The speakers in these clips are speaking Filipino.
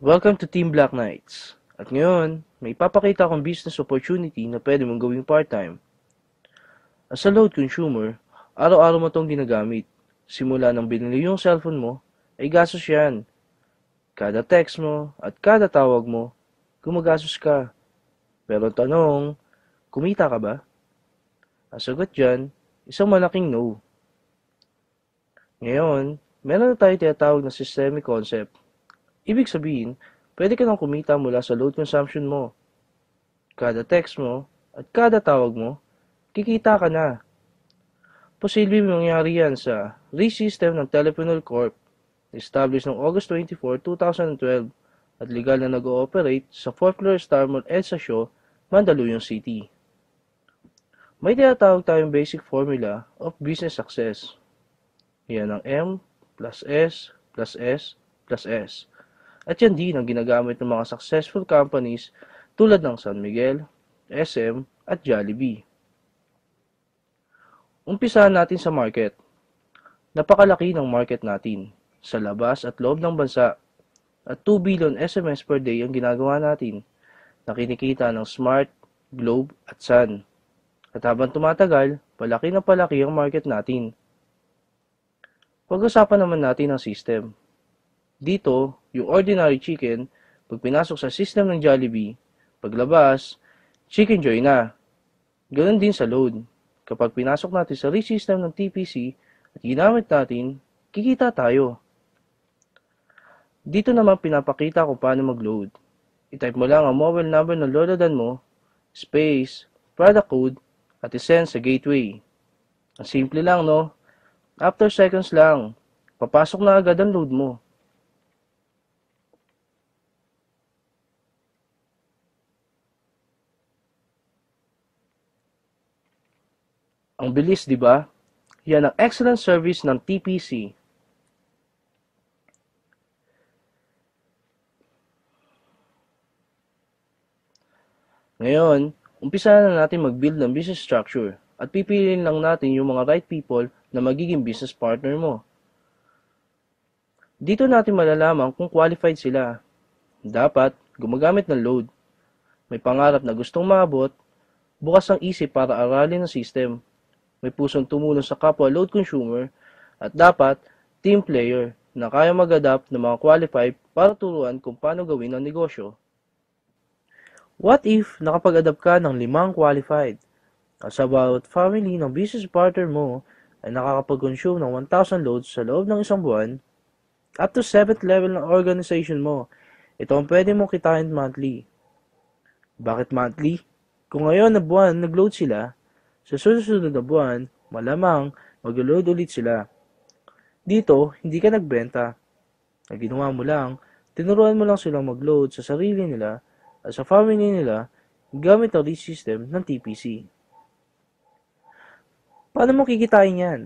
Welcome to Team Black Knights. At ngayon, may ipapakita akong business opportunity na pwede mong gawing part-time. As a load consumer, araw-araw mo itong ginagamit. Simula nang binili yung cellphone mo, ay gastos yan. Kada text mo at kada tawag mo, gumagastos ka. Pero tanong, kumita ka ba? Ang sagot dyan, isang malaking no. Ngayon, meron na tayo tinatawag na systemic concept. Ibig sabihin, pwede ka nang kumita mula sa load consumption mo. Kada text mo at kada tawag mo, kikita ka na. Posibleng mangyari yan sa RE-system ng Teleponol Corp, established noong August 24, 2012 at legal na nag-ooperate sa 4th floor Star Mall EDSA Shaw, Mandaluyong City. May tinatawag tayong basic formula of business success. Yan ang M plus S plus S plus S. At yan din ang ginagamit ng mga successful companies tulad ng San Miguel, SM at Jollibee. Umpisahan natin sa market. Napakalaki ng market natin sa labas at loob ng bansa at 2 billion SMS per day ang ginagawa natin na kinikita ng Smart, Globe at Sun. At habang tumatagal, palaki na palaki ang market natin. Pag-usapan naman natin ang system. Dito, yung ordinary chicken, pag pinasok sa system ng Jollibee, paglabas, Chicken Joy na. Ganon din sa load. Kapag pinasok natin sa RE-system ng TPC at ginamit natin, kikita tayo. Dito naman pinapakita kung paano mag-load. I-type mo lang ang mobile number ng lolodan mo, space, product code, at isend sa gateway. Ang simple lang, no? After seconds lang, papasok na agad ang load mo. Ang bilis, di ba? Yan ang excellent service ng TPC. Ngayon, umpisa na natin mag-build ng business structure at pipiliin lang natin yung mga right people na magiging business partner mo. Dito natin malalaman kung qualified sila. Dapat gumagamit ng load. May pangarap na gustong maabot, bukas ang isip para aralin ang system. May pusong tumulong sa kapwa load consumer at dapat team player na kaya mag-adapt ng mga qualified para turuan kung paano gawin ang negosyo. What if nakapag-adapt ka ng 5 qualified? As about family ng business partner mo ay nakakapag-consume ng 1,000 loads sa loob ng isang buwan, up to 7th level ng organization mo, ito ang pwede mong kitain monthly. Bakit monthly? Kung ngayon na buwan nag-load sila, sa susunod na buwan, malamang mag-load ulit sila. Dito, hindi ka nagbenta. Ang ginawa mo lang, tinuruan mo lang silang mag-load sa sarili nila at sa family nila gamit ang RE-system ng TPC. Paano mo kikitain yan?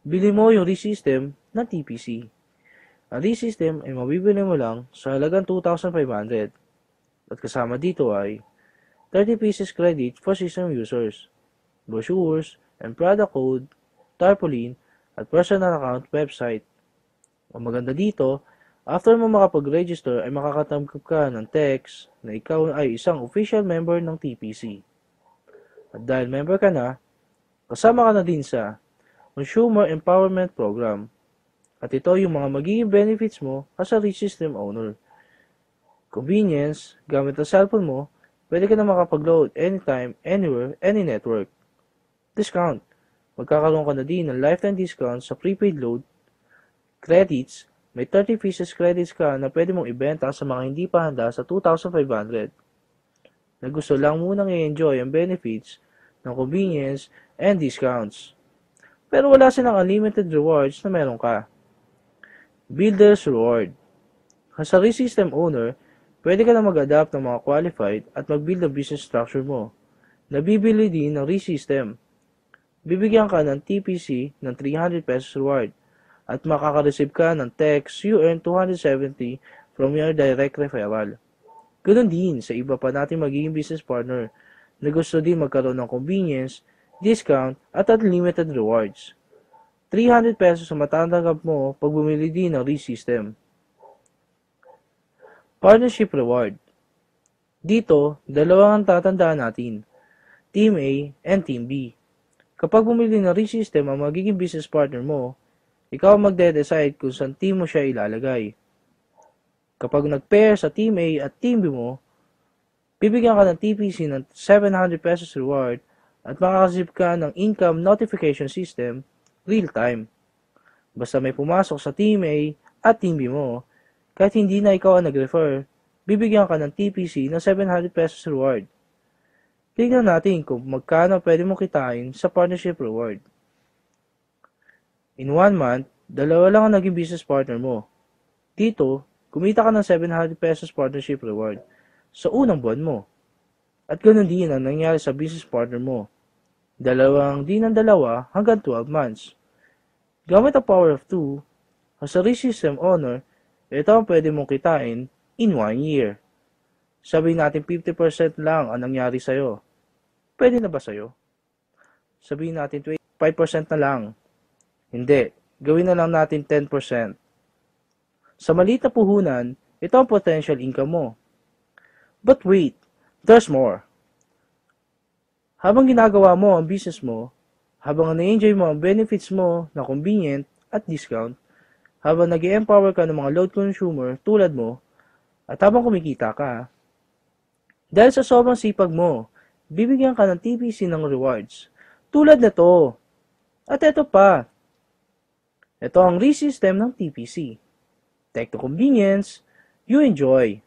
Bili mo yung RE-system ng TPC. Ang RE-system ay mabibili mo lang sa halagang 2,500 at kasama dito ay 30 pieces credit for system users, brochures and product code, tarpaulin, at personal account website. Ang maganda dito, after mo makapag-register ay makakatanggap ka ng text na ikaw ay isang official member ng TPC. At dahil member ka na, kasama ka na din sa Consumer Empowerment Program. At ito yung mga magiging benefits mo as a RE-system owner. Convenience, gamit ang cellphone mo, pwede ka na makapag-load anytime, anywhere, any network. Discount, magkakaroon ka na din ng lifetime discount sa prepaid load. Credits, may 30 pieces credits ka na pwede mong ibenta sa mga hindi pa handa sa 2,500. Na gusto lang munang i-enjoy ang benefits ng convenience and discounts. Pero wala silang unlimited rewards na meron ka. Builder's Reward. As a RE-system owner, pwede ka na mag-adapt ng mga qualified at mag-build ang business structure mo. Nabibili din ng RE-system. Bibigyan ka ng TPC ng 300 pesos reward at makaka-receive ka ng text you earn 270 from your direct referral. Ganoon din sa iba pa nating magiging business partner na gusto din magkaroon ng convenience, discount at unlimited rewards. 300 pesos ang matatanggap mo pag bumili din ng RE-system. Partnership Reward. Dito, dalawa ang tatandaan natin, Team A and Team B. Kapag bumili ng ReSystem ang magiging business partner mo, ikaw ang magde-decide kung saan team mo siya ilalagay. Kapag nag-pair sa Team A at Team B mo, bibigyan ka ng TPC ng 700 pesos reward at makakasip ka ng income notification system real-time. Basta may pumasok sa Team A at Team B mo, kahit hindi na ikaw ang nag-refer, bibigyan ka ng TPC ng 700 pesos reward. Tignan natin kung magkano pwede mo kitain sa partnership reward. In 1 month, dalawa lang ang naging business partner mo. Dito, kumita ka ng 700 pesos partnership reward sa unang buwan mo. At ganoon din ang nangyari sa business partner mo. Dalawang hanggang 12 months. Gamit ang power of 2, as a ReSystem owner, ito ang pwede mong kitain in 1 year. Sabihin natin 50% lang ang nangyari sa'yo. Pwede na ba sa'yo? Sabihin natin 5% na lang. Hindi. Gawin na lang natin 10%. Sa maliit na puhunan, ito ang potential income mo. But wait, there's more. Habang ginagawa mo ang business mo, habang na-enjoy mo ang benefits mo na convenient at discount, habang nag-empower ka ng mga load consumer tulad mo, at habang kumikita ka, dahil sa sobrang sipag mo, bibigyan ka ng TPC ng rewards. Tulad na to. At ito pa. Ito ang ReSystem ng TPC. Tech to convenience, you enjoy.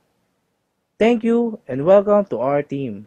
Thank you and welcome to our team.